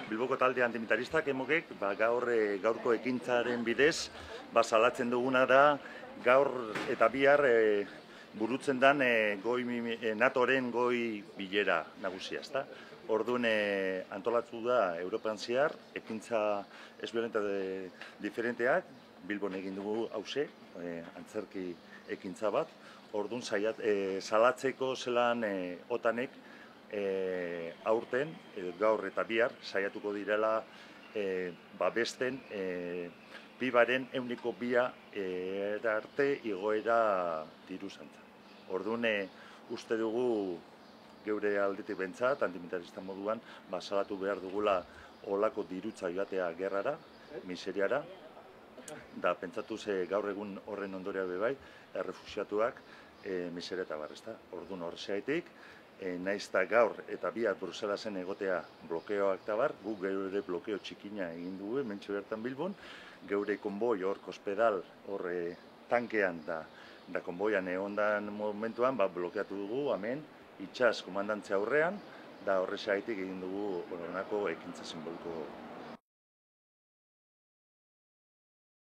Bilboko talde antimilitaristak emokek gaurko ekintzaren bidez salatzen duguna da gaur eta bihar burutzen den NATOren goi bilera nagusia, ezta? Orduan antolatu da Europan zehar ekintza ezberdineta diferenteak, Bilbon egin dugu hauxe, antzerki ekintza bat. Orduan salatzeko zelan OTANek aurten, gaur eta bihar, saiatuko direla babesten PIB-aren 2% arte igoera diruzantza. Orduan, uste dugu geure aldetik bentsat, antimilitarista moduan, salatu behar dugula olako dirutza joatea gerrara, miseriara, da pentsatu gaur egun horren ondorea bebai, errefuxiatuak miseria eta bar, ezta? Orduan horrexegatik, naiz eta gaur eta bihar Bruselasen egotea blokeoak eta bar, guk geure blokeo txikina egin dugu, hementxe bertan Bilbon, geure konboi hor kospedal hor tankean da konboian egondan momentuan blokeatu dugu, hemen, itxas komandantzia aurrean, da horrexegatik egin dugu honako ekintza simboliko